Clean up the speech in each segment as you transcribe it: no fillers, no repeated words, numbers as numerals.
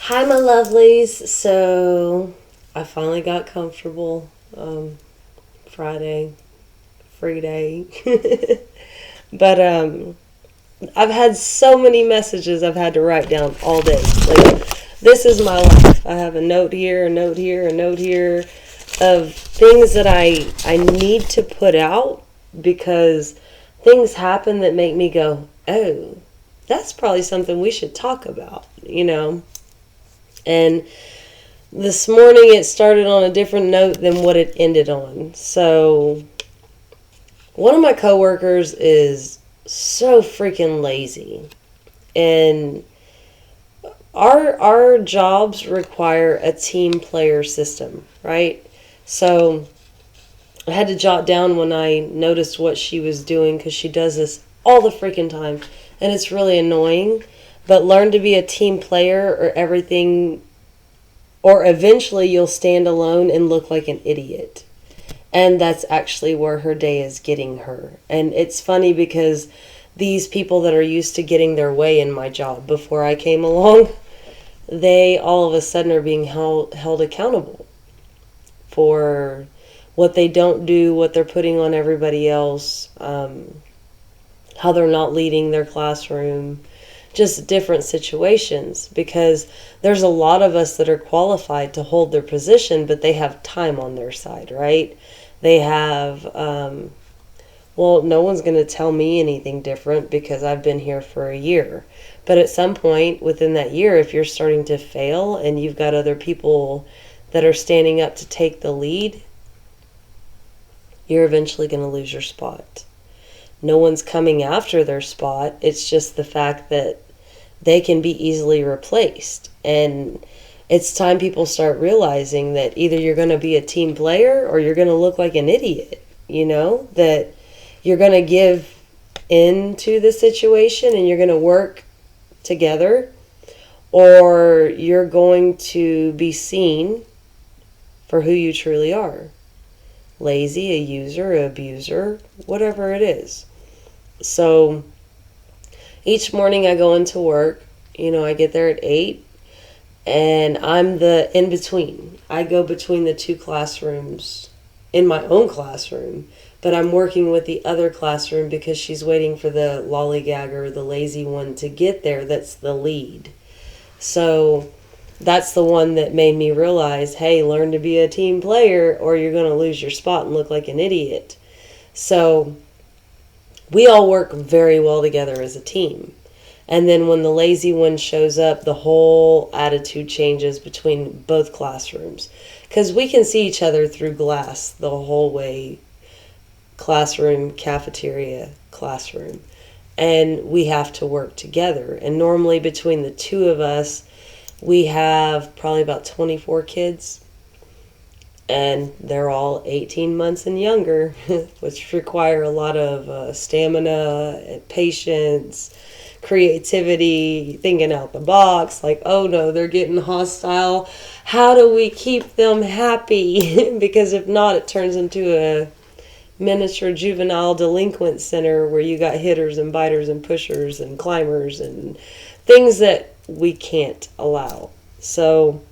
Hi, my lovelies. So, I finally got comfortable. Friday, free day. but I've had so many messages I've had to write down all day. Like, this is my life. I have a note here, a note here, a note here of things that I need to put out because things happen that make me go, oh, that's probably something we should talk about. And this morning it started on a different note than what it ended on. So, one of my coworkers is so freaking lazy. And our jobs require a team player system, right? So, I had to jot down when I noticed what she was doing because she does this all the freaking time and it's really annoying. But learn to be a team player or eventually you'll stand alone and look like an idiot. And that's actually where her day is getting her. And it's funny because these people that are used to getting their way in my job before I came along, they all of a sudden are being held accountable for what they don't do, what they're putting on everybody else, how they're not leading their classroom, just different situations, because there's a lot of us that are qualified to hold their position, but they have time on their side, right? They have, well, no one's going to tell me anything different because I've been here for a year. But at some point within that year, if you're starting to fail and you've got other people that are standing up to take the lead, you're eventually going to lose your spot. No one's coming after their spot. It's just the fact that they can be easily replaced. And it's time people start realizing that either you're going to be a team player or you're going to look like an idiot, that you're going to give into the situation and you're going to work together, or you're going to be seen for who you truly are. Lazy, a user, an abuser, whatever it is. So each morning I go into work, I get there at 8 and I'm the in between. I go between the two classrooms in my own classroom, but I'm working with the other classroom because she's waiting for the lollygagger, the lazy one to get there that's the lead. So that's the one that made me realize, hey, learn to be a team player or you're going to lose your spot and look like an idiot. So we all work very well together as a team. And then when the lazy one shows up, the whole attitude changes between both classrooms. Because we can see each other through glass the whole way, classroom, cafeteria, classroom. And we have to work together. And normally between the two of us, we have probably about 24 kids. And they're all 18 months and younger, which require a lot of stamina, patience, creativity, thinking out the box. Like, oh no, they're getting hostile. How do we keep them happy? Because if not, it turns into a miniature juvenile delinquent center where you got hitters and biters and pushers and climbers and things that we can't allow. So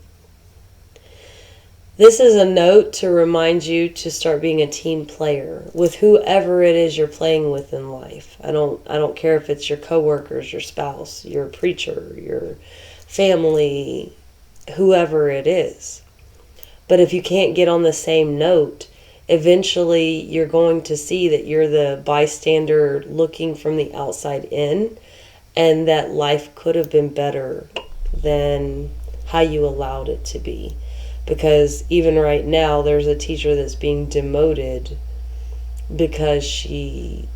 this is a note to remind you to start being a team player with whoever it is you're playing with in life. I don't care if it's your coworkers, your spouse, your preacher, your family, whoever it is. But if you can't get on the same note, eventually you're going to see that you're the bystander looking from the outside in, and that life could have been better than how you allowed it to be. Because even right now, there's a teacher that's being demoted because she's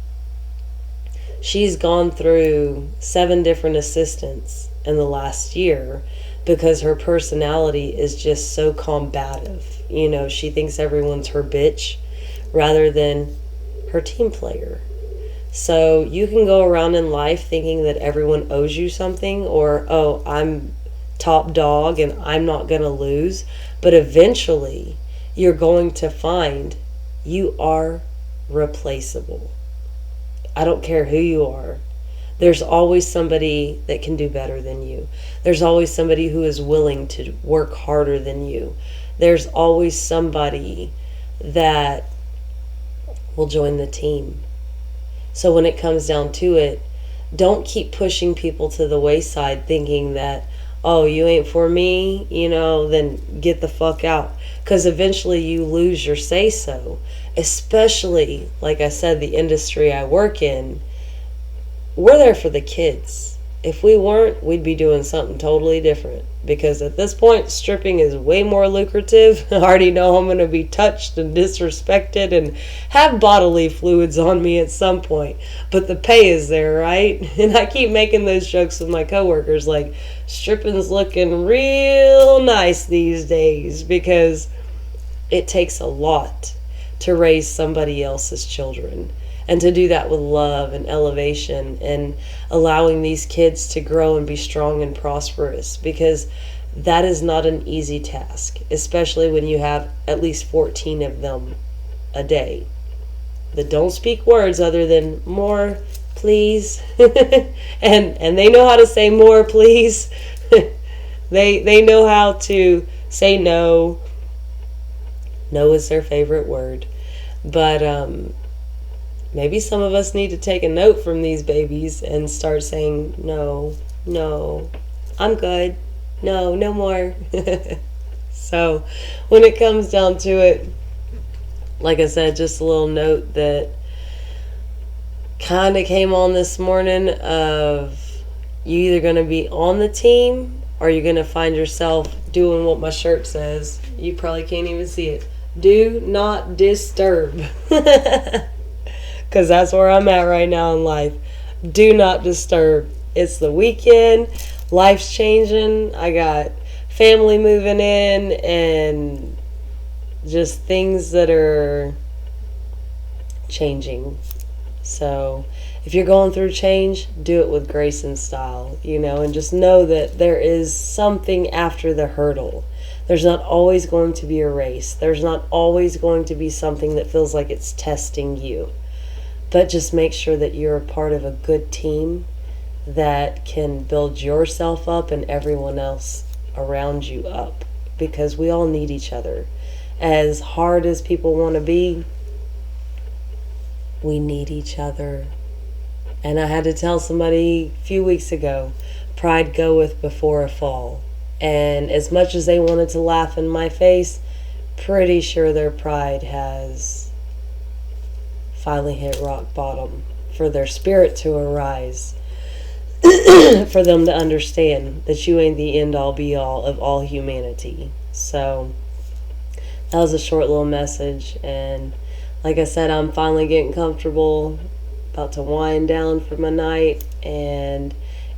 gone through 7 different assistants in the last year because her personality is just so combative. She thinks everyone's her bitch rather than her team player. So you can go around in life thinking that everyone owes you something, or, oh, I'm top dog and I'm not going to lose. But eventually, you're going to find you are replaceable. I don't care who you are. There's always somebody that can do better than you. There's always somebody who is willing to work harder than you. There's always somebody that will join the team. So when it comes down to it, don't keep pushing people to the wayside thinking that, oh, you ain't for me, then get the fuck out. Because eventually you lose your say so. Especially, like I said, the industry I work in, we're there for the kids. If we weren't, we'd be doing something totally different. Because at this point, stripping is way more lucrative. I already know I'm going to be touched and disrespected and have bodily fluids on me at some point. But the pay is there, right? And I keep making those jokes with my coworkers, like, stripping's looking real nice these days, because it takes a lot to raise somebody else's children. And to do that with love and elevation and allowing these kids to grow and be strong and prosperous, because that is not an easy task, especially when you have at least 14 of them a day that don't speak words other than more, please. and they know how to say more, please. They know how to say no. No is their favorite word. But maybe some of us need to take a note from these babies and start saying, no, I'm good. No more. So when it comes down to it, like I said, just a little note that kind of came on this morning of, you either going to be on the team or you're going to find yourself doing what my shirt says. You probably can't even see it. Do not disturb. Because that's where I'm at right now in life. Do not disturb. It's the weekend. Life's changing. I got family moving in and just things that are changing. So if you're going through change, do it with grace and style, and just know that there is something after the hurdle. There's not always going to be a race. There's not always going to be something that feels like it's testing you. But just make sure that you're a part of a good team that can build yourself up and everyone else around you up, because we all need each other. As hard as people want to be, we need each other. And I had to tell somebody a few weeks ago, pride goeth before a fall. And as much as they wanted to laugh in my face, pretty sure their pride has finally hit rock bottom for their spirit to arise. For them to understand that you ain't the end all be all of all humanity. So that was a short little message, and like I said, I'm finally getting comfortable, about to wind down for my night. And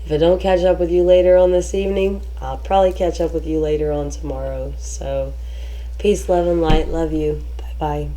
if I don't catch up with you later on this evening, I'll probably catch up with you later on tomorrow. So peace, love, and light. Love you. Bye bye.